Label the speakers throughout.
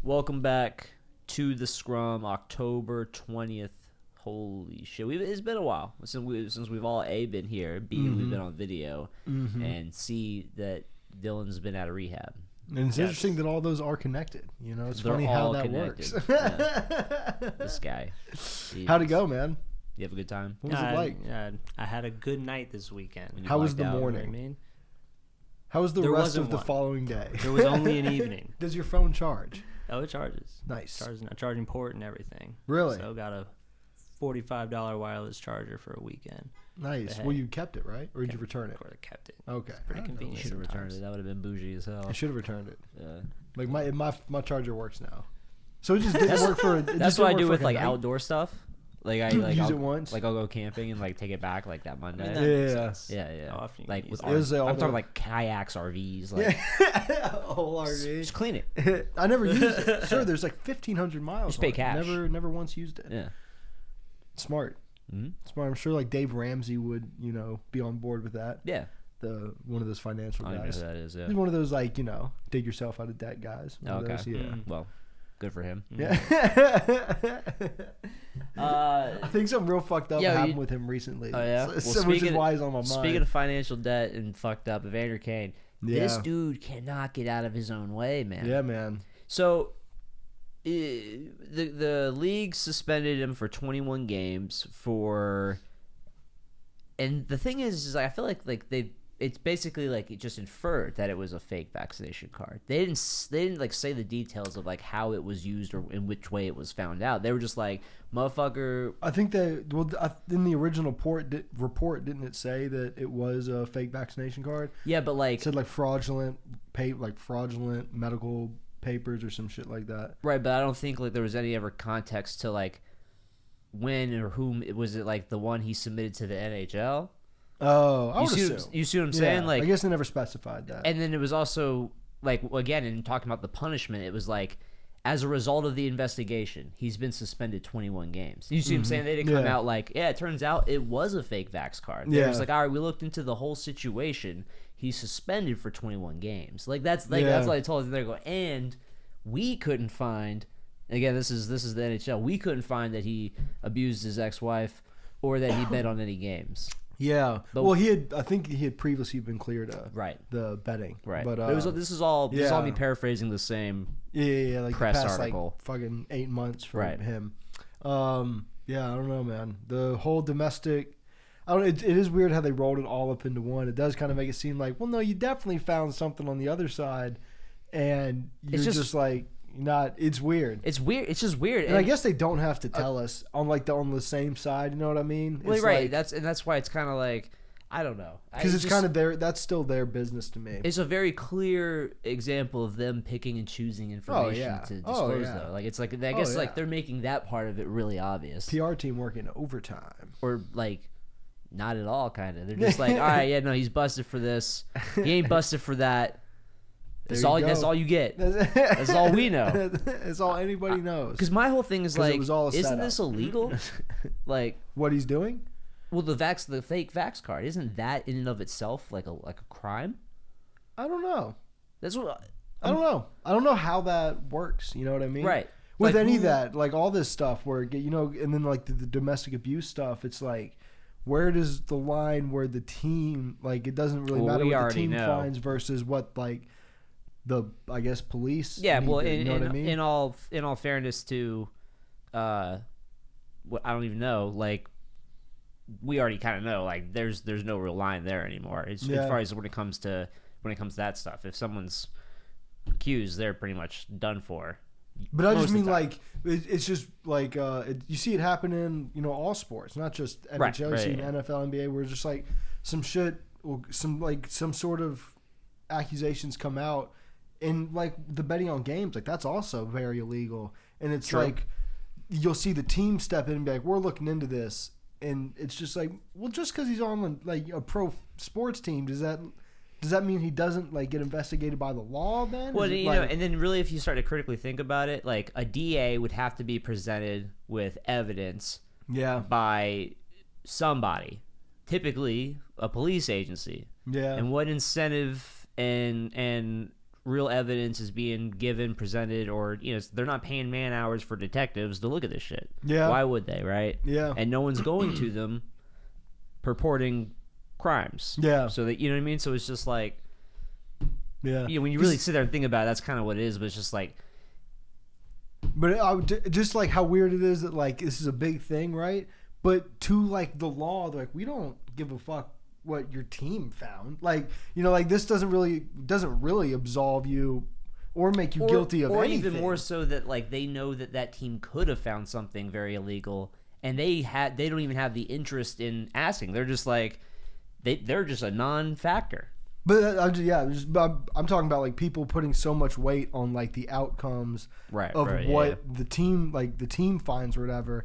Speaker 1: Welcome back to the Scrum, October 20th. Holy shit. It's been a while since we've all A, been here, B, we've been on video, and C, that Dylan's been out of rehab.
Speaker 2: And it's interesting that all those are connected. You know, it's
Speaker 1: They're
Speaker 2: funny how
Speaker 1: all
Speaker 2: that
Speaker 1: connected.
Speaker 2: works.
Speaker 1: Yeah. This guy.
Speaker 2: How'd it go, man?
Speaker 1: You have a good time?
Speaker 2: What was it like?
Speaker 3: I had a good night this weekend.
Speaker 2: How was the
Speaker 1: blacked out,
Speaker 2: morning?
Speaker 3: You know what I mean?
Speaker 2: How was the
Speaker 3: There
Speaker 2: rest
Speaker 3: wasn't
Speaker 2: of the
Speaker 3: one.
Speaker 2: following day?
Speaker 3: There was only an evening.
Speaker 2: Does your phone charge?
Speaker 3: Oh, it charges.
Speaker 2: Nice.
Speaker 3: A charging port and everything.
Speaker 2: Really?
Speaker 3: So got a $45 wireless charger for a weekend.
Speaker 2: Nice.
Speaker 3: Hey.
Speaker 2: Well, you kept it, right? Or did you return it?
Speaker 3: Of course, I kept it.
Speaker 2: Okay.
Speaker 3: Pretty convenient.
Speaker 1: Should have returned
Speaker 3: sometimes.
Speaker 1: it. That would have been bougie as hell.
Speaker 2: I should have returned it.
Speaker 1: Yeah.
Speaker 2: Like my charger works now. So it just didn't work for.
Speaker 1: That's what I do with like outdoor stuff. Like I like
Speaker 2: use
Speaker 1: I'll,
Speaker 2: it once.
Speaker 1: Like I'll go camping and like take it back like that
Speaker 3: I
Speaker 1: Monday.
Speaker 3: mean, that makes
Speaker 2: Yeah.
Speaker 3: sense.
Speaker 1: Yeah.
Speaker 3: How often you
Speaker 1: Like
Speaker 3: use
Speaker 1: with
Speaker 3: it?
Speaker 2: Is it all
Speaker 1: I'm
Speaker 2: the-
Speaker 1: talking like kayaks, RVs. Like
Speaker 2: Whole RV.
Speaker 1: just clean it.
Speaker 2: I never used it. Sure, there's like 1,500 miles.
Speaker 1: Just pay
Speaker 2: on it.
Speaker 1: cash.
Speaker 2: Never once used it.
Speaker 1: Yeah.
Speaker 2: Smart.
Speaker 1: Mm-hmm.
Speaker 2: Smart. I'm sure like Dave Ramsey would, be on board with that.
Speaker 1: Yeah.
Speaker 2: One of those financial
Speaker 1: I don't know
Speaker 2: guys.
Speaker 1: who that is. Yeah.
Speaker 2: He's one of those like, dig yourself out of debt guys. One of
Speaker 1: Okay.
Speaker 2: those, yeah.
Speaker 3: Mm.
Speaker 1: Well, good for him.
Speaker 2: Yeah. I think something real fucked up happened with him recently.
Speaker 1: Oh yeah.
Speaker 2: Which is why he's on my mind.
Speaker 1: Speaking of financial debt and fucked up, Evander Kane, this
Speaker 2: Yeah.
Speaker 1: dude cannot get out of his own way, man.
Speaker 2: Yeah, man.
Speaker 1: So, the league suspended him for 21 games for, and the thing is I feel like it's basically like it just inferred that it was a fake vaccination card. They didn't like say the details of like how it was used or in which way it was found out. They were just like, motherfucker.
Speaker 2: I think in the original report, didn't it say that it was a fake vaccination card?
Speaker 1: Yeah, but like
Speaker 2: It said like fraudulent medical papers or some shit like that.
Speaker 1: right, but I don't think like there was any ever context to like when or whom was it like the one he submitted to the NHL.
Speaker 2: Oh, I would
Speaker 1: you
Speaker 2: assume.
Speaker 1: see what I'm saying?
Speaker 2: Yeah,
Speaker 1: Like,
Speaker 2: I guess they never specified that.
Speaker 1: and then it was also like again in talking about the punishment, it was like as a result of the investigation, he's been suspended 21 games. You see what I'm saying? They didn't come
Speaker 2: Yeah.
Speaker 1: out like, yeah, it turns out it was a fake vax card. They were
Speaker 2: Yeah.
Speaker 1: just like, all right, we looked into the whole situation. He's suspended for 21 games. Like that's what I told them. They go, and we couldn't find. Again, this is the NHL. We couldn't find that he abused his ex-wife or that he bet on any games.
Speaker 2: Yeah.
Speaker 1: But-
Speaker 2: Well, I think he had previously been cleared of
Speaker 1: Right.
Speaker 2: the betting.
Speaker 1: Right.
Speaker 2: But
Speaker 1: this is all me
Speaker 2: yeah.
Speaker 1: paraphrasing the same.
Speaker 2: Yeah, like
Speaker 1: press
Speaker 2: the past
Speaker 1: article.
Speaker 2: like fucking 8 months from
Speaker 1: Right.
Speaker 2: him. Yeah, I don't know, man. The whole domestic. It is weird how they rolled it all up into one. It does kind of make it seem like, well, no, you definitely found something on the other side, and you're just like not. It's weird.
Speaker 1: It's weird. It's just weird.
Speaker 2: And I guess they don't have to tell us on the same side. You know what I mean?
Speaker 1: Well,
Speaker 2: It's
Speaker 1: right.
Speaker 2: like-
Speaker 1: That's why it's kind of like I don't know
Speaker 2: because it's kind of their. That's still their business to me.
Speaker 1: It's a very clear example of them picking and choosing information
Speaker 2: yeah.
Speaker 1: to
Speaker 2: Oh,
Speaker 1: disclose,
Speaker 2: yeah.
Speaker 1: though. Like it's like I guess
Speaker 2: yeah.
Speaker 1: like they're making that part of it really obvious,
Speaker 2: PR team working overtime.
Speaker 1: or like not at all. Kind of. They're just like, all right, yeah, no, he's busted for this. He ain't busted for that. That's
Speaker 2: There
Speaker 1: all.
Speaker 2: you
Speaker 1: That's
Speaker 2: go.
Speaker 1: all you get. That's all we know.
Speaker 2: That's all anybody knows.
Speaker 1: Because my whole thing is
Speaker 2: 'Cause it
Speaker 1: like,
Speaker 2: was all a
Speaker 1: isn't
Speaker 2: setup.
Speaker 1: this illegal? Like,
Speaker 2: What he's doing?
Speaker 1: well, the fake vax card, isn't that in and of itself like a crime?
Speaker 2: I don't know.
Speaker 1: That's what.
Speaker 2: I don't know. I don't know how that works. You know what I mean?
Speaker 1: Right.
Speaker 2: With
Speaker 1: Like,
Speaker 2: any of that, like all this stuff where, and then like the domestic abuse stuff, it's like, where does the line where the team, like, it doesn't really
Speaker 1: Well,
Speaker 2: matter
Speaker 1: we
Speaker 2: what the
Speaker 1: already
Speaker 2: team
Speaker 1: know.
Speaker 2: finds versus what, like, I guess, police.
Speaker 1: Yeah,
Speaker 2: need
Speaker 1: well,
Speaker 2: to, you know what I mean?
Speaker 1: in all fairness to, what I don't even know, like, we already kind of know, like, there's no real line there anymore. As far as when it comes to that stuff, if someone's accused, they're pretty much done for.
Speaker 2: But I
Speaker 1: most
Speaker 2: just
Speaker 1: of the
Speaker 2: mean,
Speaker 1: time.
Speaker 2: like, it's just like you see it happen in all sports, not just NHL.
Speaker 1: Right,
Speaker 2: You see
Speaker 1: right,
Speaker 2: in NFL, NBA, where it's just like some shit, or some sort of accusations come out, and like the betting on games, like that's also very illegal. And it's
Speaker 1: True.
Speaker 2: like you'll see the team step in and be like, "We're looking into this," and it's just like, well, just because he's on like a pro sports team, does that mean he doesn't like get investigated by the law then?
Speaker 1: Well,
Speaker 2: Is it,
Speaker 1: you
Speaker 2: like,
Speaker 1: know, and then really, if you start to critically think about it, like a DA would have to be presented with evidence
Speaker 2: yeah,
Speaker 1: by somebody, typically a police agency.
Speaker 2: yeah,
Speaker 1: And what incentive and real evidence is being presented, or they're not paying man hours for detectives to look at this shit.
Speaker 2: Yeah.
Speaker 1: Why would they, right?
Speaker 2: Yeah.
Speaker 1: And no one's going to them purporting crimes.
Speaker 2: Yeah.
Speaker 1: So that, you know what I mean? So it's just like,
Speaker 2: Yeah.
Speaker 1: when you really sit there and think about it, that's kind of what it is. But it's just like,
Speaker 2: But just like how weird it is that like this is a big thing, right? But to like the law, they're like, we don't give a fuck what your team found. Like, like this doesn't really absolve you or make you guilty of anything.
Speaker 1: Or even more so that like they know that team could have found something very illegal, and they don't even have the interest in asking. They're just like they're just a non-factor.
Speaker 2: But I'm talking about like people putting so much weight on like the outcomes of what the team finds or whatever.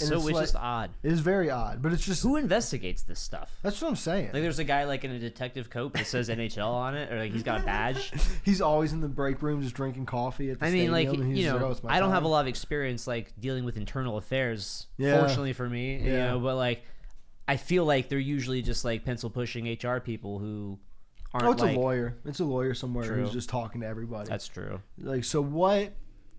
Speaker 2: And
Speaker 1: so it's just odd.
Speaker 2: It is very odd, but it's just
Speaker 1: who investigates this stuff.
Speaker 2: That's what I'm saying.
Speaker 1: Like there's a guy like in a detective coat that says NHL on it, or like he's got a badge.
Speaker 2: He's always in the break room just drinking coffee at the stadium.
Speaker 1: Like
Speaker 2: and he's like, oh, it's my
Speaker 1: I don't
Speaker 2: time.
Speaker 1: have a lot of experience like dealing with internal affairs.
Speaker 2: Yeah.
Speaker 1: Fortunately for me, but like I feel like they're usually just like pencil pushing HR people who aren't.
Speaker 2: Oh, it's a lawyer. It's a lawyer somewhere
Speaker 1: True.
Speaker 2: who's just talking to everybody.
Speaker 1: That's true.
Speaker 2: Like, so what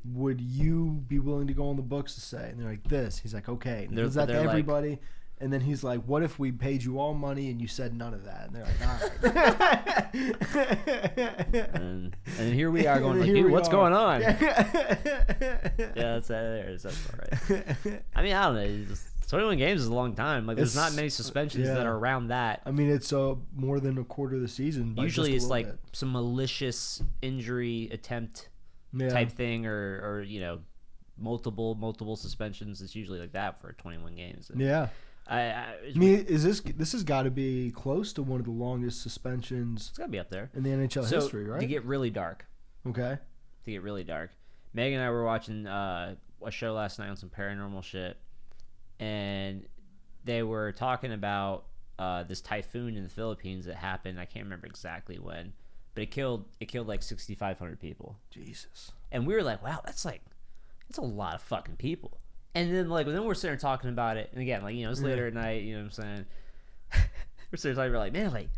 Speaker 2: would you be willing to go on the books to say? And they're like, this. He's like, okay. And he does that to everybody. And then he's like, what if we paid you all money and you said none of that? And they're like, all right.
Speaker 1: and here we are going like, dude, what's going on? Yeah, that's all right. I mean, I don't know. 21 games is a long time. Like, there's not many suspensions that are around that.
Speaker 2: I mean, it's more than a quarter of the season.
Speaker 1: Usually it's like some malicious injury attempt type thing, or multiple suspensions. It's usually like that for 21 games. And
Speaker 2: yeah. I mean, this has got to be close to one of the longest suspensions.
Speaker 1: It's got to be up there
Speaker 2: in the NHL history, right?
Speaker 1: To get really dark.
Speaker 2: Okay.
Speaker 1: To get really dark. Meg and I were watching a show last night on some paranormal shit, and they were talking about this typhoon in the Philippines that happened. I can't remember exactly when, but it killed like 6,500 people.
Speaker 2: Jesus. And
Speaker 1: we were like, wow, that's a lot of fucking people. And then we're sitting there talking about it, and again, it's later at night, you know what I'm saying? We're sitting there talking about like, man, like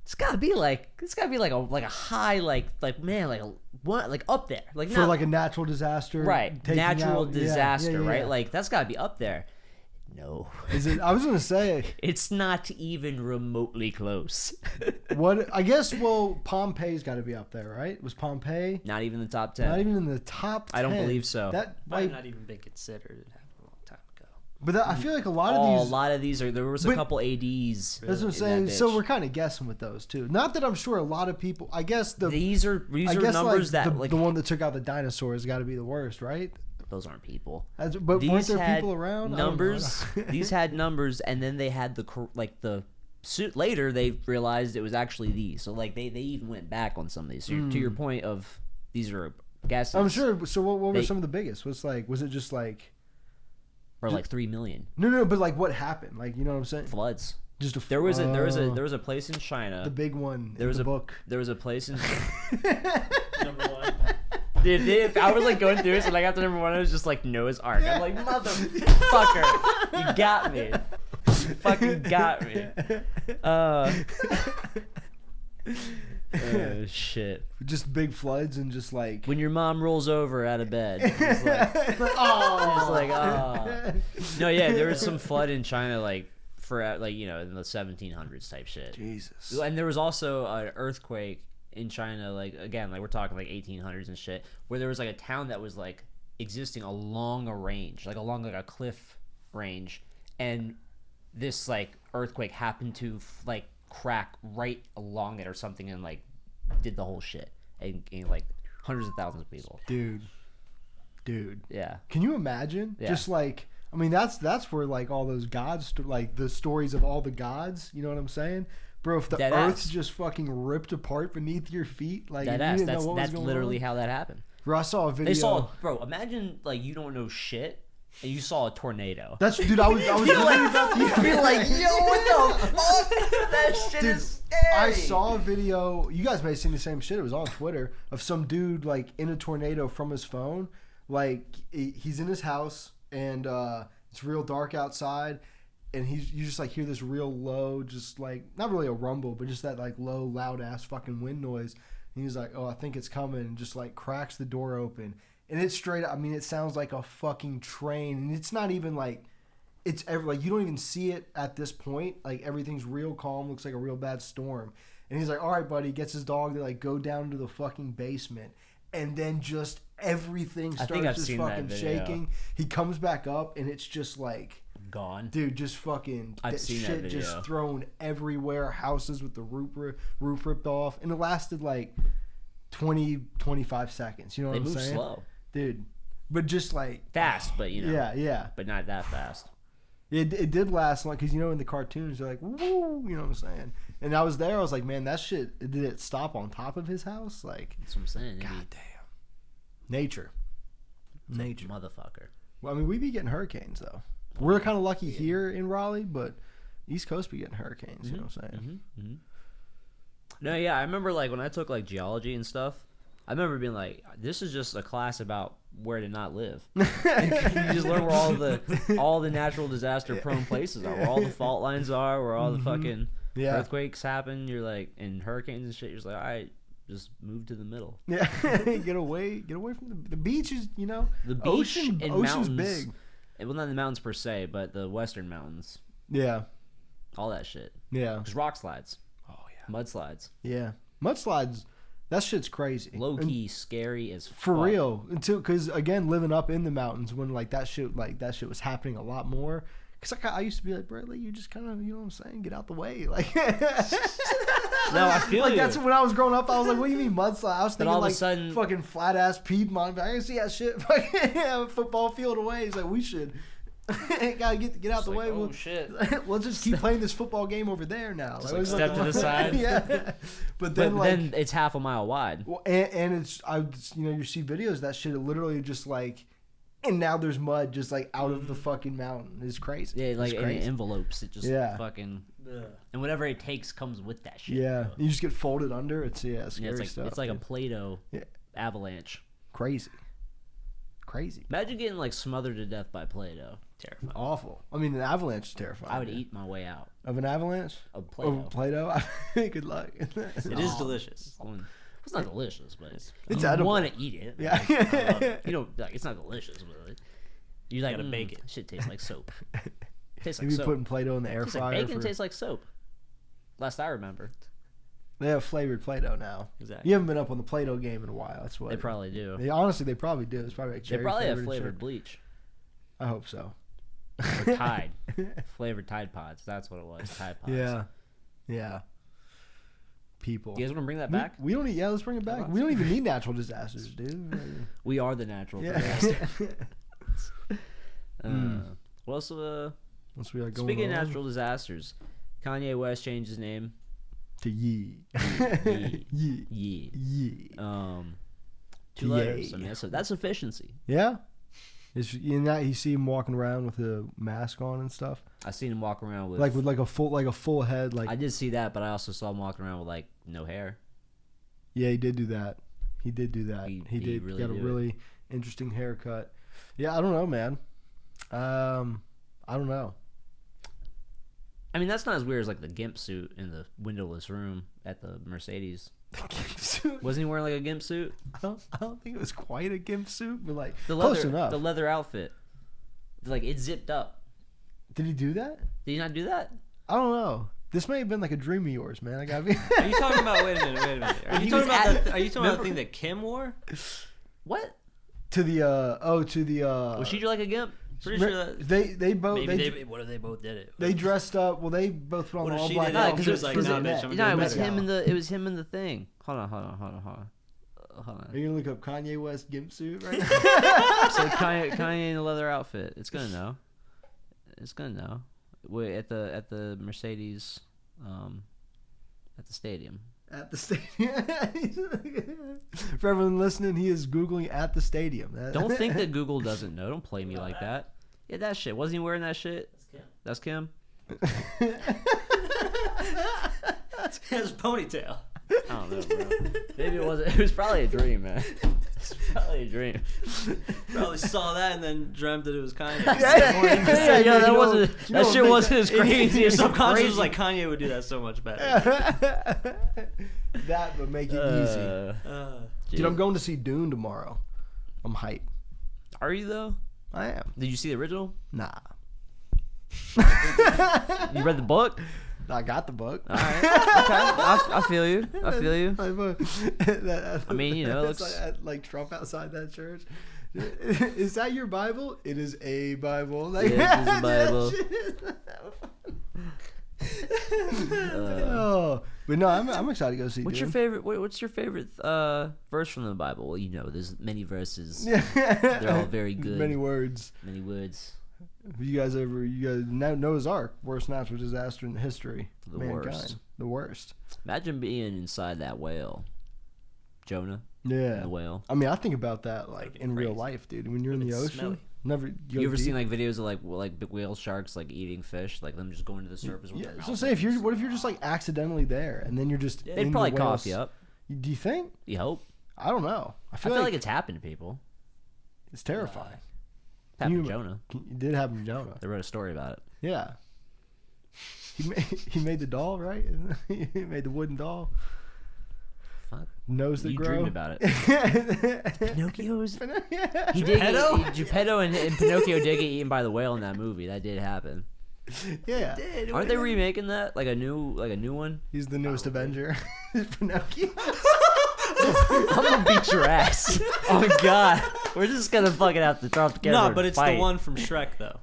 Speaker 1: it's gotta be like a high what up there, like
Speaker 2: for like a natural disaster,
Speaker 1: right? Natural disaster, right? Like that's gotta be up there. No,
Speaker 2: is it? I was gonna say
Speaker 1: it's not even remotely close.
Speaker 2: What I guess? Well, Pompeii's got to be up there, right? Was Pompeii
Speaker 1: not even in the top 10?
Speaker 2: Not even in the top 10.
Speaker 1: I don't believe so.
Speaker 3: That might not even been considered. It happened a long time ago.
Speaker 2: But I feel like a lot of these
Speaker 1: are. There was a couple ADs.
Speaker 2: That's what I'm saying. So we're kind of guessing with those too. Not that I'm sure a lot of people. I guess
Speaker 1: these are numbers that
Speaker 2: the one that took out the dinosaurs got to be the worst, right?
Speaker 1: Those aren't people.
Speaker 2: But weren't there people around?
Speaker 1: Numbers. These had numbers, and then they had the suit. Later, they realized it was actually these. So they even went back on some of these. So to your point of these are guesses.
Speaker 2: I'm sure. So what were some of the biggest? Was it just like,
Speaker 1: or like 3 million?
Speaker 2: No. But like, what happened? Like, you know what I'm saying?
Speaker 1: Floods.
Speaker 2: There was
Speaker 1: a place in China.
Speaker 2: The big one.
Speaker 1: There was
Speaker 2: a book.
Speaker 1: There was a place in
Speaker 3: Number one.
Speaker 1: Dude, I was going through this, and I got to number one. I was just like Noah's Ark. I'm like, motherfucker, you got me. You fucking got me. Oh shit!
Speaker 2: Just big floods and just like
Speaker 1: when your mom rolls over out of bed. Just oh. No, yeah, there was some flood in China, in the 1700s type shit.
Speaker 2: Jesus.
Speaker 1: And there was also an earthquake in China, we're talking 1800s and shit, where there was a town that was existing along a range, along a cliff range, and this earthquake happened to crack right along it or something, and did the whole shit, and hundreds of thousands of people.
Speaker 2: Dude.
Speaker 1: Yeah.
Speaker 2: Can you imagine? Yeah. Just I mean, that's where all those gods, the stories of all the gods. You know what I'm saying? Bro, if the earth's just fucking ripped apart beneath your feet,
Speaker 1: that's literally how that happened.
Speaker 2: Bro, I saw a video.
Speaker 1: Bro, imagine you don't know shit and you saw a tornado.
Speaker 2: Dude, I was literally about to
Speaker 1: be like, yo, what the fuck? That shit is scary.
Speaker 2: I saw a video. You guys may have seen the same shit. It was on Twitter of some dude in a tornado from his phone. He's in his house and it's real dark outside. And you just hear this real low, just not really a rumble, but just that low, loud ass fucking wind noise. And He was like, "Oh, I think it's coming," and just like cracks the door open, and it's straight. I mean, it sounds like a fucking train, and it's not even like it's like you don't even see it at this point. Like everything's real calm, looks like a real bad storm, and he's like, "All right, buddy," gets his dog to like go down to the fucking basement, and then just everything starts just fucking shaking. He comes back up, and it's just like.
Speaker 1: Gone,
Speaker 2: dude. Just fucking
Speaker 1: I've seen
Speaker 2: shit
Speaker 1: that video.
Speaker 2: just thrown everywhere. Houses with the roof ripped off, and it lasted like 20-25 seconds. You know what I'm saying?
Speaker 1: They move slow,
Speaker 2: dude, but just like
Speaker 1: fast, but you know,
Speaker 2: yeah,
Speaker 1: but not that fast.
Speaker 2: It did last long because you know in the cartoons they're like woo, you know what I'm saying? And I was there. I was like, man, that shit. Did it stop on top of his house? Like
Speaker 1: that's what I'm saying.
Speaker 2: God damn, nature,
Speaker 1: motherfucker.
Speaker 2: Well, I mean, we be getting hurricanes though. We're kind of lucky here in Raleigh, but East Coast be getting hurricanes. You know what I'm saying?
Speaker 1: No, yeah, I remember like when I took like geology and stuff. I remember being like, "This is just a class about where to not live." You just learn where all the natural disaster prone places are, where all the fault lines are, where all the fucking earthquakes happen. You're like, and hurricanes and shit. You're just like, all right, just move to the middle.
Speaker 2: Yeah, get away from the beaches. You know,
Speaker 1: the beach and
Speaker 2: ocean's
Speaker 1: mountains.
Speaker 2: big.
Speaker 1: Well, not the mountains per se, but the western mountains.
Speaker 2: Yeah.
Speaker 1: All that shit.
Speaker 2: Yeah.
Speaker 1: There's rock slides.
Speaker 2: Oh, yeah.
Speaker 1: Mudslides.
Speaker 2: Yeah. Mudslides, that shit's crazy.
Speaker 1: Low-key scary as fuck.
Speaker 2: For real. Because, again, living up in the mountains when, like, that shit was happening a lot more. Because I used to be like, bro, like, you just kind of, you know what I'm saying? Get out the way. Like,
Speaker 1: no, I feel
Speaker 2: like,
Speaker 1: you.
Speaker 2: that's when I was growing up. I was like, what do you mean mudslide? I was thinking,
Speaker 1: all of
Speaker 2: like,
Speaker 1: a sudden,
Speaker 2: fucking flat-ass Piedmont. I can see that shit. Fucking football field away. He's like, we should. Gotta get out the way.
Speaker 1: Oh, shit.
Speaker 2: We'll just keep playing this football game over there now.
Speaker 1: Just like step to the side.
Speaker 2: Yeah. But then
Speaker 1: it's half a mile wide.
Speaker 2: Well, and it's you see videos of that shit. It literally just like, and now there's mud just like out of the fucking mountain. It's crazy.
Speaker 1: Yeah, like
Speaker 2: it's
Speaker 1: in envelopes. It just fucking
Speaker 3: Ugh.
Speaker 1: And whatever it takes comes with that shit.
Speaker 2: Yeah, you just get folded under. It's scary
Speaker 1: it's like,
Speaker 2: stuff.
Speaker 1: It's like a Play-Doh avalanche.
Speaker 2: Crazy.
Speaker 1: Imagine getting like smothered to death by Play-Doh. Terrifying.
Speaker 2: Awful. I mean, an avalanche is terrifying.
Speaker 1: I would eat my way out
Speaker 2: of an avalanche.
Speaker 1: Of Play-Doh.
Speaker 2: Play-Doh. Good luck.
Speaker 3: It is delicious.
Speaker 1: It's not delicious, but
Speaker 2: it's
Speaker 1: you
Speaker 2: edible.
Speaker 1: want to eat it.
Speaker 2: Yeah.
Speaker 1: Like, you know, like it's not delicious, but you like
Speaker 3: gotta bake it.
Speaker 1: Shit tastes like soap. Tastes like
Speaker 2: Maybe
Speaker 1: soap.
Speaker 2: putting Play-Doh in the air
Speaker 1: Tastes
Speaker 2: fryer.
Speaker 1: like bacon tastes like soap. Last I remember.
Speaker 2: They have flavored Play-Doh now.
Speaker 3: Exactly.
Speaker 2: You haven't been up on the Play-Doh game in a while. That's what
Speaker 1: They probably do.
Speaker 2: They probably do. It's probably like
Speaker 1: They
Speaker 2: cherry
Speaker 1: probably have
Speaker 2: and
Speaker 1: flavored
Speaker 2: shit.
Speaker 1: bleach.
Speaker 2: I hope so.
Speaker 1: Or Tide. Flavored Tide Pods. That's what it was. Tide Pods.
Speaker 2: Yeah. People.
Speaker 1: You guys want to bring that back?
Speaker 2: We don't need. Yeah, let's bring it back. We don't even need natural disasters, dude.
Speaker 1: We are the natural
Speaker 2: Yeah.
Speaker 1: disaster. What else?
Speaker 2: Once we are going
Speaker 1: Speaking of
Speaker 2: on
Speaker 1: natural disasters, Kanye West changed his name
Speaker 2: to Yee.
Speaker 1: Yee.
Speaker 2: Yee.
Speaker 1: Yee. 2 letters. I mean, that's efficiency.
Speaker 2: Yeah. You see him walking around with a mask on and stuff.
Speaker 1: I seen him walk around with
Speaker 2: a full head. Like
Speaker 1: I did see that, but I also saw him walking around with like no hair.
Speaker 2: Yeah, he did do that. He did
Speaker 1: Really
Speaker 2: got a really interesting haircut. Yeah, I don't know, man. I don't know.
Speaker 1: I mean, that's not as weird as like the gimp suit in the windowless room at the Mercedes.
Speaker 2: The gimp suit?
Speaker 1: Wasn't he wearing like a gimp suit?
Speaker 2: I don't think it was quite a gimp suit, but like
Speaker 1: close
Speaker 2: enough.
Speaker 1: The leather outfit, like it zipped up.
Speaker 2: Did he do that?
Speaker 1: Did he not do that?
Speaker 2: I don't know. This may have been like a dream of yours, man. I gotta be.
Speaker 3: Are you talking about? Wait a minute. Are you talking about the thing that Kim wore?
Speaker 1: What?
Speaker 2: To the
Speaker 1: Was she like a gimp?
Speaker 3: Pretty sure that
Speaker 2: they both.
Speaker 3: What if they both did it?
Speaker 2: They dressed up. Well, they both put on
Speaker 3: What if
Speaker 2: all
Speaker 3: she
Speaker 2: black
Speaker 3: did that?
Speaker 2: outfits.
Speaker 3: She was like,
Speaker 2: for
Speaker 3: nah,
Speaker 2: the
Speaker 3: bitch,
Speaker 2: net.
Speaker 3: I'm
Speaker 1: No, it
Speaker 3: gonna
Speaker 1: was
Speaker 3: do
Speaker 1: him in the thing. Hold on.
Speaker 2: Are you gonna look up Kanye West gimp suit right now?
Speaker 1: So Kanye in a leather outfit. It's gonna know. Wait, at the Mercedes, at the stadium.
Speaker 2: At the stadium. For everyone listening, he is Googling at the stadium.
Speaker 1: Don't think that Google doesn't know. Don't play me like that. Yeah, that shit. Wasn't he wearing that shit?
Speaker 3: That's Kim. That's Kim. It's his ponytail.
Speaker 1: I don't know, bro. Maybe it wasn't. It was probably a dream, man. It's probably a dream.
Speaker 3: Probably saw that and then dreamt that it was Kanye.
Speaker 1: Yeah, that wasn't. That shit wasn't as crazy as some
Speaker 3: Subconscious
Speaker 1: crazy.
Speaker 3: was like Kanye would do that so much better.
Speaker 2: That would make it easy. Dude, I'm going to see Dune tomorrow. I'm hyped.
Speaker 1: Are you though?
Speaker 2: I am.
Speaker 1: Did you see the original?
Speaker 2: Nah.
Speaker 1: You read the book?
Speaker 2: I got the book.
Speaker 1: All right. Okay. I feel you. I feel you. I mean, you know, it
Speaker 2: it's
Speaker 1: looks
Speaker 2: like Trump outside that church. Is that your Bible? It is a Bible. Like,
Speaker 1: It is a Bible.
Speaker 2: Oh, but no, I'm excited to go see.
Speaker 1: What's
Speaker 2: Dune.
Speaker 1: your favorite? What's your favorite verse from the Bible? Well, you know, there's many verses.
Speaker 2: Yeah.
Speaker 1: They're all very good.
Speaker 2: Many words.
Speaker 1: Many words.
Speaker 2: You guys Noah's Ark, worst natural disaster in history.
Speaker 1: The
Speaker 2: Mankind.
Speaker 1: worst.
Speaker 2: The worst.
Speaker 1: Imagine being inside that whale. Jonah.
Speaker 2: Yeah.
Speaker 1: The whale.
Speaker 2: I mean, I think about that like in real
Speaker 3: crazy.
Speaker 2: life, dude. When you're in the
Speaker 3: It's
Speaker 2: ocean,
Speaker 3: smelly.
Speaker 2: never.
Speaker 1: You ever seen like videos of like big whale sharks like eating fish, like them just going to the surface? With
Speaker 2: Yeah.
Speaker 1: their
Speaker 2: So
Speaker 1: mouth
Speaker 2: say if
Speaker 1: open?
Speaker 2: what if you're just like accidentally there and then you're just
Speaker 1: They'd
Speaker 2: in
Speaker 1: probably
Speaker 2: the
Speaker 1: cough
Speaker 2: whale's-
Speaker 1: you up.
Speaker 2: Do you think?
Speaker 1: You hope.
Speaker 2: I don't know. I
Speaker 1: I
Speaker 2: feel,
Speaker 1: feel like it's happened to people.
Speaker 2: it's terrifying.
Speaker 1: Happened to
Speaker 2: You-
Speaker 1: Jonah.
Speaker 2: It did happen to Jonah.
Speaker 1: They wrote a story about it.
Speaker 2: Yeah. He made the doll, right? He made the wooden doll.
Speaker 1: Fuck.
Speaker 2: Nose that
Speaker 1: You
Speaker 2: grow.
Speaker 1: dreamed about it. Pinocchio's.
Speaker 2: Yeah.
Speaker 1: He did.
Speaker 3: Geppetto?
Speaker 1: Geppetto and Pinocchio did get eaten by the whale in that movie. That did happen.
Speaker 2: Yeah.
Speaker 1: Aren't they remaking that? Like a new one?
Speaker 2: He's the newest Avenger. Pinocchio.
Speaker 1: I'm gonna beat your ass. Oh God, we're just gonna fucking have to talk together.
Speaker 3: No,
Speaker 1: and
Speaker 3: but it's
Speaker 1: fight.
Speaker 3: the one from Shrek though.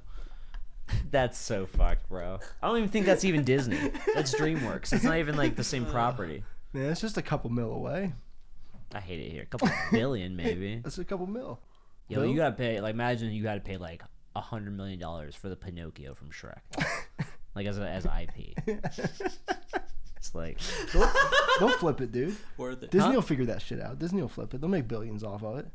Speaker 1: That's so fucked, bro. I don't even think that's even Disney. That's DreamWorks. It's not even like the same property.
Speaker 2: Man, it's just a couple mil away.
Speaker 1: I hate it here. A couple billion, maybe.
Speaker 2: That's a couple mil.
Speaker 1: Yo,
Speaker 2: Bill?
Speaker 1: you gotta pay. Like, imagine you gotta pay like $100 million for the Pinocchio from Shrek, like as IP. It's like
Speaker 2: They'll flip it, dude.
Speaker 3: Worth it.
Speaker 2: Disney
Speaker 1: Huh?
Speaker 2: will figure that shit out. Disney will flip it. They'll make billions off of it.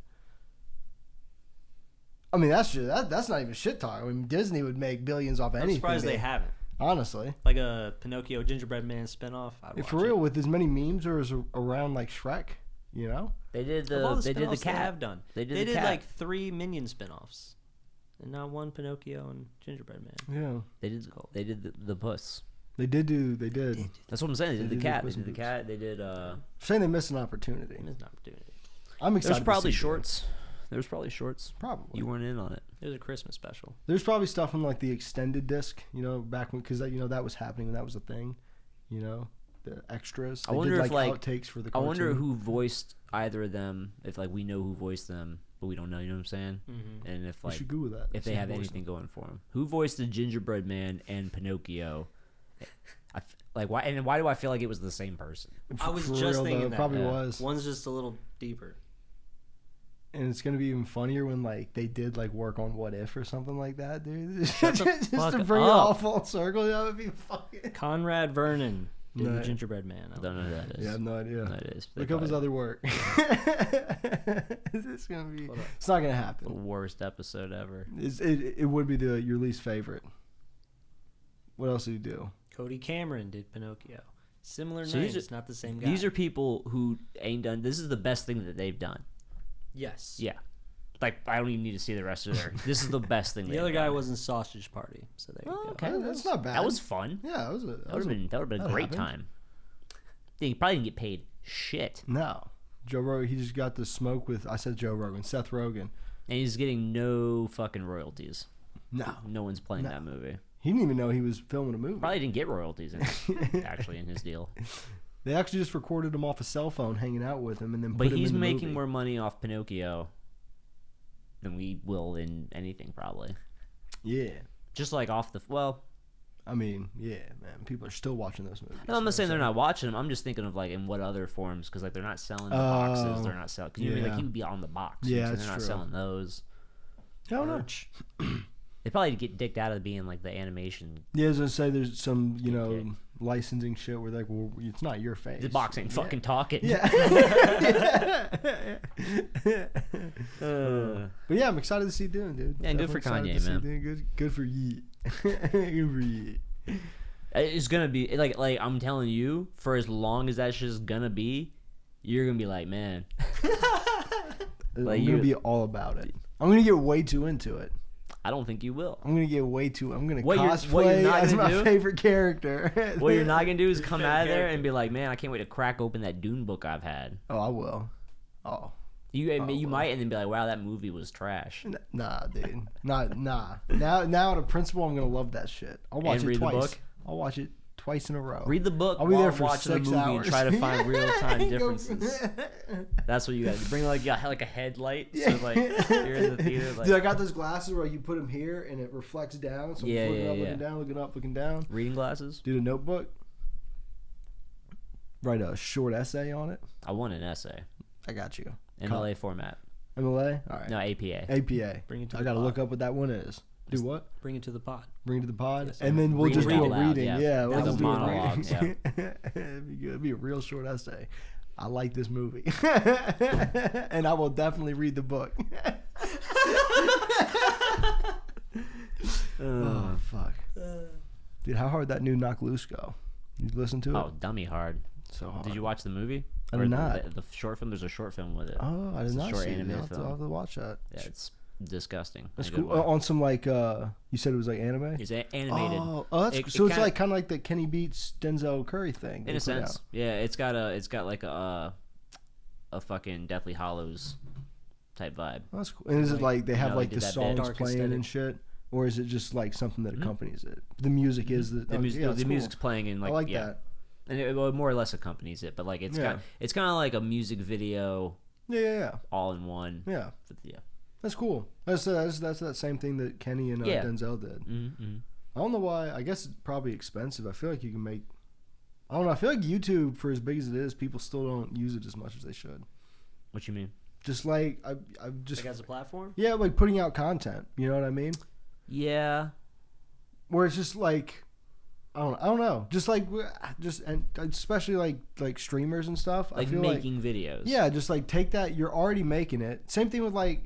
Speaker 2: I mean, that's not even shit talk. I mean, Disney would make billions off
Speaker 3: I'm
Speaker 2: anything.
Speaker 3: surprised they haven't.
Speaker 2: Honestly,
Speaker 3: Like a Pinocchio Gingerbread Man spinoff. I'd
Speaker 2: if
Speaker 3: watch
Speaker 2: for real,
Speaker 3: it.
Speaker 2: with as many memes or as around like Shrek, you know,
Speaker 1: they did
Speaker 3: Of all
Speaker 1: the they did the
Speaker 3: spinoffs they
Speaker 1: cat.
Speaker 3: have done.
Speaker 1: They did
Speaker 3: They
Speaker 1: the
Speaker 3: did
Speaker 1: cat.
Speaker 3: like 3 Minion spinoffs, and not one Pinocchio and Gingerbread Man.
Speaker 2: yeah,
Speaker 1: They did the puss.
Speaker 2: they did.
Speaker 1: That's what I'm saying. They did
Speaker 2: They
Speaker 1: the
Speaker 2: did
Speaker 1: cat.
Speaker 2: the
Speaker 1: They did the
Speaker 2: Puss
Speaker 1: cat. They did.
Speaker 2: Saying they missed an opportunity.
Speaker 3: It was an opportunity.
Speaker 2: I'm excited.
Speaker 1: There's probably
Speaker 2: to see
Speaker 1: shorts. There's probably shorts.
Speaker 2: That. Probably.
Speaker 1: You weren't in on it.
Speaker 3: It was a Christmas special.
Speaker 2: There's probably stuff in like the extended disc, you know, back when because that was happening when that was a thing, you know, the extras.
Speaker 1: I
Speaker 2: They
Speaker 1: wonder
Speaker 2: did,
Speaker 1: if, like,
Speaker 2: outtakes for the.
Speaker 1: I wonder
Speaker 2: cartoon.
Speaker 1: who voiced either of them. If like we know who voiced them, but we don't know. You know what I'm saying?
Speaker 3: Mm-hmm.
Speaker 1: And if
Speaker 2: We
Speaker 1: like
Speaker 2: should Google that.
Speaker 1: if they
Speaker 2: See
Speaker 1: have
Speaker 2: who voiced
Speaker 1: anything going for them, who voiced the Gingerbread Man and Pinocchio? Like why? And why do I feel like it was the same person?
Speaker 2: them.
Speaker 3: I was
Speaker 2: For
Speaker 3: just
Speaker 2: real,
Speaker 3: thinking
Speaker 2: though, it
Speaker 3: that.
Speaker 2: probably
Speaker 1: Yeah.
Speaker 2: was.
Speaker 3: One's just a little deeper.
Speaker 2: And it's gonna be even funnier when like they did like work on What If or something like that, dude.
Speaker 1: Shut the
Speaker 2: just
Speaker 1: fuck
Speaker 2: to bring it
Speaker 1: up.
Speaker 2: all full circle, that would be fucking.
Speaker 3: Conrad Vernon did
Speaker 2: No.
Speaker 3: the Gingerbread Man.
Speaker 1: I don't know who that is.
Speaker 2: Yeah, I have no idea.
Speaker 1: No, it is. They
Speaker 2: Look up his
Speaker 1: probably-
Speaker 2: other work. It's gonna be.
Speaker 3: Hold up.
Speaker 2: It's not gonna
Speaker 1: The
Speaker 2: happen.
Speaker 1: worst episode ever.
Speaker 2: It would be your least favorite. What else did you do?
Speaker 3: Cody Cameron did Pinocchio. Similar
Speaker 1: So these
Speaker 3: names, not the same guy.
Speaker 1: These are people who ain't done. This is the best thing that they've done.
Speaker 3: yes.
Speaker 1: Yeah. Like I don't even need to see the rest of their. This is the best thing.
Speaker 3: The
Speaker 1: they've
Speaker 3: other guy
Speaker 1: done.
Speaker 3: was in Sausage Party, so there you
Speaker 1: Oh,
Speaker 3: go.
Speaker 1: okay.
Speaker 2: That's not bad.
Speaker 1: That was fun.
Speaker 2: Yeah, that was a.
Speaker 1: That would have been a
Speaker 2: that
Speaker 1: great
Speaker 2: happened.
Speaker 1: time. He probably didn't get paid shit,
Speaker 2: No, Joe Rogan. He just got to smoke with. I said Joe Rogan. Seth Rogen.
Speaker 1: and he's getting no fucking royalties.
Speaker 2: No,
Speaker 1: No one's playing
Speaker 2: No.
Speaker 1: that movie.
Speaker 2: he didn't even know he was filming a movie.
Speaker 1: Probably didn't get royalties actually in his deal.
Speaker 2: They actually just recorded him off a cell phone, hanging out with him, and then.
Speaker 1: But
Speaker 2: put him
Speaker 1: he's
Speaker 2: in the
Speaker 1: making
Speaker 2: movie.
Speaker 1: more money off Pinocchio than we will in anything probably.
Speaker 2: Yeah,
Speaker 1: Just like off the well.
Speaker 2: I mean, yeah, man. People are still watching those movies.
Speaker 1: No, I'm
Speaker 2: you know
Speaker 1: not saying
Speaker 2: what
Speaker 1: they're not watching them. I'm just thinking of like in what other forms because like they're not selling the boxes. They're not selling because you know what I mean,
Speaker 2: yeah.
Speaker 1: like you would be on the box.
Speaker 2: Yeah,
Speaker 1: you know, so
Speaker 2: that's
Speaker 1: they're not
Speaker 2: true.
Speaker 1: selling those.
Speaker 2: I don't know.
Speaker 3: Merch.
Speaker 1: They probably get dicked out of being like the animation.
Speaker 2: Yeah, as I say, there's some
Speaker 1: Okay.
Speaker 2: licensing shit where like, well, it's not your face.
Speaker 1: The box ain't fucking talking.
Speaker 2: Yeah.
Speaker 1: Uh,
Speaker 2: But yeah, I'm excited to see Dune, dude.
Speaker 1: Yeah, and good
Speaker 2: Definitely
Speaker 1: for
Speaker 2: excited
Speaker 1: Kanye,
Speaker 2: to see
Speaker 1: man.
Speaker 2: Dune. Good for Yeet. Good for Yeet.
Speaker 1: It's gonna be like I'm telling you, for as long as that shit's gonna be, you're gonna be like, man.
Speaker 2: I'm gonna be all about it. I'm gonna get way too into it.
Speaker 1: I don't think you will.
Speaker 2: I'm gonna get way too. I'm gonna
Speaker 1: What you're
Speaker 2: cosplay
Speaker 1: not
Speaker 2: as
Speaker 1: gonna
Speaker 2: my
Speaker 1: do?
Speaker 2: favorite character.
Speaker 1: What you're not gonna do is come out of there and be like, man, I can't wait to crack open that Dune book I've had.
Speaker 2: Oh, I will. Oh.
Speaker 1: You might, and then be like, wow, that movie was trash.
Speaker 2: Nah, dude. Nah. Now, at a principal, I'm gonna love that shit. I'll watch
Speaker 1: And
Speaker 2: it
Speaker 1: read the
Speaker 2: twice.
Speaker 1: book?
Speaker 2: I'll watch it twice in a row.
Speaker 1: Read the book
Speaker 2: I'll be
Speaker 1: while
Speaker 2: there for
Speaker 1: watching the
Speaker 2: 6
Speaker 1: movie
Speaker 2: hours.
Speaker 1: and try to find real-time
Speaker 2: Go-
Speaker 1: differences. That's what you got to bring, like a headlight. So, like, you're in the theater. Like,
Speaker 2: Dude, I got those glasses where you put them here and it reflects down. So I'm
Speaker 1: Yeah,
Speaker 2: looking up,
Speaker 1: yeah.
Speaker 2: looking down, looking up, looking down.
Speaker 1: reading glasses.
Speaker 2: Dude, a notebook. Write a short essay on it.
Speaker 1: I want an essay.
Speaker 2: I got you.
Speaker 1: MLA format.
Speaker 2: MLA? All right.
Speaker 1: No, APA.
Speaker 2: APA.
Speaker 3: Bring it to
Speaker 2: I
Speaker 3: the
Speaker 2: got to
Speaker 3: pod.
Speaker 2: look up what that one is. Do what?
Speaker 3: Bring it to the pod.
Speaker 2: Bring it to the pod,
Speaker 3: Yes,
Speaker 2: and then we'll
Speaker 1: read
Speaker 2: just
Speaker 1: it
Speaker 2: do a
Speaker 1: out loud,
Speaker 2: reading.
Speaker 1: yeah.
Speaker 2: Yeah, we'll
Speaker 1: Like a
Speaker 2: just do
Speaker 1: monologue,
Speaker 2: reading. It'd be good. It'd be a real short essay. I like this movie, and I will definitely read the book. Oh fuck, dude! How hard that new Knock Loose go? You listen to it?
Speaker 1: Oh, dummy hard.
Speaker 2: So hard.
Speaker 1: Did you watch the movie?
Speaker 2: I
Speaker 1: Or
Speaker 2: did not.
Speaker 1: The short film. There's a short film with it.
Speaker 2: Oh, I did
Speaker 1: It's a
Speaker 2: not
Speaker 1: short
Speaker 2: see it.
Speaker 1: animated
Speaker 2: I'll
Speaker 1: film.
Speaker 2: have to watch that.
Speaker 1: Yeah, it's disgusting.
Speaker 2: That's
Speaker 1: in a good
Speaker 2: cool.
Speaker 1: way.
Speaker 2: On some like you said it was like anime.
Speaker 1: It's animated.
Speaker 2: Oh, that's
Speaker 1: It-
Speaker 2: so
Speaker 1: it
Speaker 2: it's
Speaker 1: kinda-
Speaker 2: like kind of like the Kenny Beats Denzel Curry thing.
Speaker 1: In
Speaker 2: they
Speaker 1: a
Speaker 2: put
Speaker 1: sense,
Speaker 2: out.
Speaker 1: yeah. It's got like a fucking Deathly Hallows type vibe.
Speaker 2: That's cool. And is it like they have
Speaker 1: know,
Speaker 2: like
Speaker 1: they
Speaker 2: the
Speaker 1: did that
Speaker 2: songs
Speaker 3: dark
Speaker 2: playing
Speaker 3: aesthetic.
Speaker 2: and shit, or is it just like something that accompanies it? The music is the
Speaker 1: The, music,
Speaker 2: yeah,
Speaker 1: the
Speaker 2: that's
Speaker 1: music's
Speaker 2: cool.
Speaker 1: playing in like,
Speaker 2: I like
Speaker 1: yeah,
Speaker 2: that.
Speaker 1: and it more or less accompanies it, but like it's
Speaker 2: Yeah.
Speaker 1: it's kind of like a music video
Speaker 2: Yeah.
Speaker 1: all in one.
Speaker 2: Yeah.
Speaker 1: Yeah.
Speaker 2: That's cool. That's that same thing that Kenny and
Speaker 1: Yeah.
Speaker 2: Denzel did.
Speaker 1: Mm-hmm.
Speaker 2: I don't know why. I guess it's probably expensive. I feel like you can make. I don't know. I feel like YouTube, for as big as it is, people still don't use it as much as they should.
Speaker 1: What you mean?
Speaker 2: Just like I just
Speaker 3: Like as a platform?
Speaker 2: yeah, like putting out content. You know what I mean?
Speaker 1: Yeah.
Speaker 2: Where it's just like I don't know. Just like and especially like streamers and stuff.
Speaker 1: Like
Speaker 2: I feel
Speaker 1: making videos.
Speaker 2: yeah, just like take that. You're already making it. Same thing with like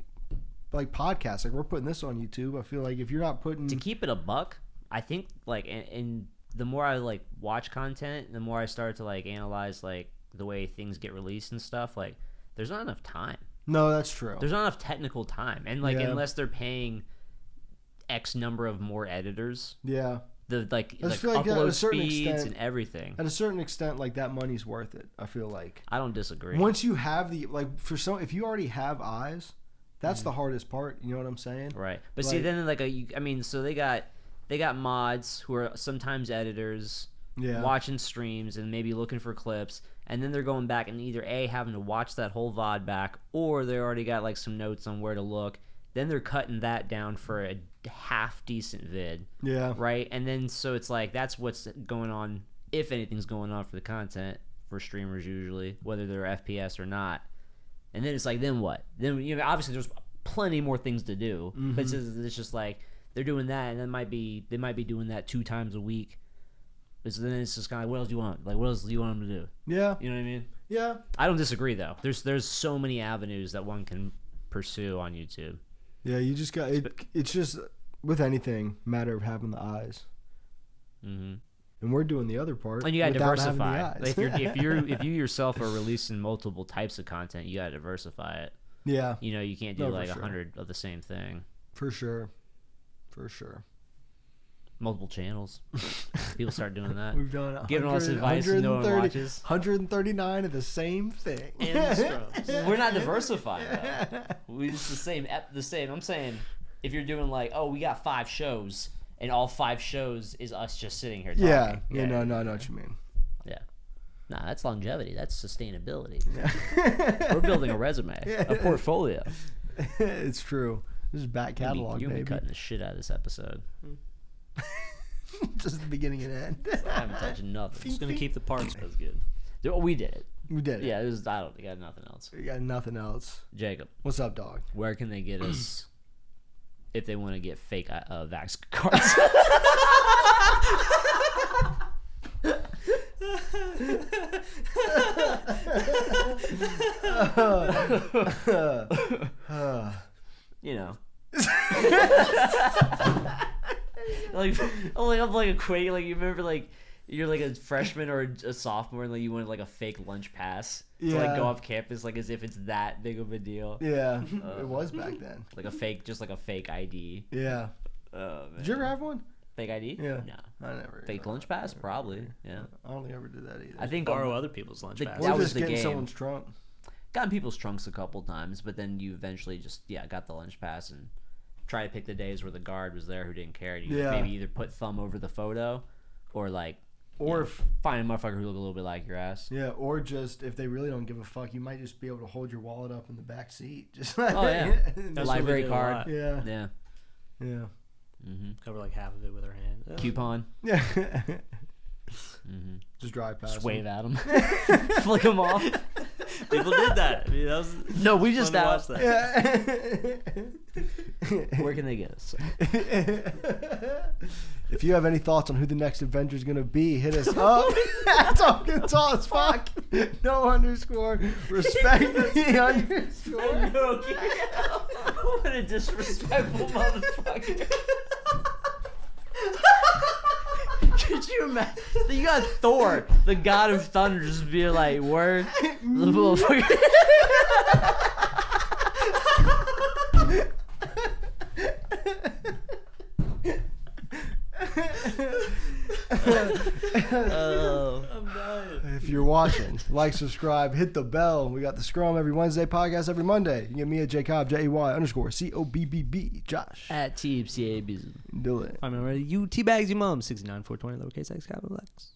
Speaker 2: podcasts. Like we're putting this on YouTube. I feel like if you're not putting
Speaker 1: To keep it a buck, I think like and the more I like watch content, the more I start to like analyze like the way things get released and stuff. Like there's not enough time.
Speaker 2: no, that's true.
Speaker 1: There's not enough technical time, and like
Speaker 2: Yeah.
Speaker 1: unless they're paying X number of more editors,
Speaker 2: Yeah,
Speaker 1: the like
Speaker 2: I just feel like at
Speaker 1: upload
Speaker 2: a certain
Speaker 1: speeds
Speaker 2: extent-
Speaker 1: and everything.
Speaker 2: at a certain extent, like that money's worth it. I feel like
Speaker 1: I don't disagree.
Speaker 2: once you have the like for some, if you already have eyes, that's the hardest part. You know what I'm saying?
Speaker 1: Right, but see,
Speaker 2: Like-
Speaker 1: then like I mean, so they got mods who are sometimes editors.
Speaker 2: Yeah.
Speaker 1: Watching streams and maybe looking for clips, and then they're going back and either A, having to watch that whole VOD back, or they already got like some notes on where to look. Then they're cutting that down for a half decent vid,
Speaker 2: Yeah.
Speaker 1: right? And then so it's like that's what's going on, if anything's going on for the content for streamers usually, whether they're FPS or not. And then it's like, then what? Then obviously there's plenty more things to do, but it's just like they're doing that, and they might be doing that 2 times a week. So then it's just kind of like, what else do you want? Like, what else do you want them to do?
Speaker 2: Yeah.
Speaker 1: You know what I mean?
Speaker 2: Yeah.
Speaker 1: I don't disagree though. There's so many avenues that one can pursue on YouTube.
Speaker 2: Yeah. You just got it. It's just with anything, matter of having the eyes,
Speaker 1: Mm-hmm.
Speaker 2: and we're doing the other part.
Speaker 1: And you gotta
Speaker 2: without having the
Speaker 1: diversify.
Speaker 2: eyes.
Speaker 1: Like if you yourself are releasing multiple types of content, you gotta diversify it.
Speaker 2: yeah,
Speaker 1: You know, you can't do
Speaker 2: No, for
Speaker 1: like
Speaker 2: sure.
Speaker 1: 100 of the same thing.
Speaker 2: for sure.
Speaker 1: Multiple channels. People start doing that.
Speaker 2: We've done
Speaker 1: Giving us advice and no one watches.
Speaker 2: 139 of the same thing.
Speaker 3: And Scrubs.
Speaker 1: We're not diversifying though. It's the same. I'm saying if you're doing like, oh, we got 5 shows, and all 5 shows is us just sitting here talking.
Speaker 2: Yeah. No, I know what you mean.
Speaker 1: Yeah. Nah, that's longevity. That's sustainability.
Speaker 2: Yeah.
Speaker 1: We're building a resume, a portfolio.
Speaker 2: It's true. This is back catalog,
Speaker 1: You're gonna be
Speaker 2: baby.
Speaker 1: cutting the shit out of this episode.
Speaker 2: Just the beginning and end.
Speaker 1: I haven't touched nothing.
Speaker 3: Just gonna keep the parts.
Speaker 1: That's good. We did it.
Speaker 2: We did it.
Speaker 1: Yeah, it was. I don't. We got nothing else.
Speaker 2: We got nothing else.
Speaker 1: Jacob,
Speaker 2: What's up, dog?
Speaker 1: where can they get us if they want to get fake vax cards? You know. like I'm like equating, like you remember like you're like a freshman or a sophomore and like you wanted like a fake lunch pass to like go off campus, like as if it's that big of a deal.
Speaker 2: Yeah, it was back then.
Speaker 1: Like a fake, just like a fake ID.
Speaker 2: Yeah.
Speaker 1: Oh, man.
Speaker 2: Did you ever have one?
Speaker 1: Fake ID?
Speaker 2: Yeah.
Speaker 1: No.
Speaker 2: I never.
Speaker 1: Fake lunch pass? Probably. Yeah.
Speaker 2: I don't think I ever did that either.
Speaker 1: I think
Speaker 3: Borrow other people's lunch
Speaker 1: the-
Speaker 3: pass.
Speaker 1: that
Speaker 2: Or
Speaker 1: was
Speaker 2: just
Speaker 1: the
Speaker 2: getting
Speaker 1: game.
Speaker 2: someone's trunk.
Speaker 1: Got in people's trunks a couple times, but then you eventually just got the lunch pass and try to pick the days where the guard was there who didn't care. You maybe either put thumb over the photo, or like,
Speaker 2: Or
Speaker 1: find a motherfucker who look a little bit like your ass.
Speaker 2: yeah, or just if they really don't give a fuck, you might just be able to hold your wallet up in the back seat. Just like,
Speaker 1: Oh yeah,
Speaker 3: That's
Speaker 1: library
Speaker 3: what we did a
Speaker 1: card.
Speaker 3: lot.
Speaker 2: yeah,
Speaker 1: Yeah.
Speaker 2: yeah,
Speaker 1: Mm-hmm.
Speaker 3: Cover like half of it with our hand. Oh.
Speaker 1: Coupon.
Speaker 2: yeah.
Speaker 1: Mm-hmm.
Speaker 2: Just drive past.
Speaker 1: Just wave
Speaker 2: them.
Speaker 1: at them. Flick them off.
Speaker 3: People did that. I mean, that was
Speaker 1: No, we just
Speaker 3: fun to
Speaker 1: out.
Speaker 3: watch that.
Speaker 2: Yeah.
Speaker 1: Where can they get us?
Speaker 2: If you have any thoughts on who the next Avenger is gonna be, hit us up. Talking tall as fuck. No underscore. Respect me underscore.
Speaker 1: What a disrespectful motherfucker. Could you imagine? You got Thor, the god of thunder, just be like, word? The motherfucker. Oh.
Speaker 3: I'm dying.
Speaker 2: If you're watching, like, subscribe, hit the bell. We got the Scrum every Wednesday, podcast every Monday. You can get me at Jacob, JAY_COBBB, Josh.
Speaker 1: At TMCA.
Speaker 2: Do it.
Speaker 3: I'm already. You teabags, your mom. 69 420 lowercase x capital X.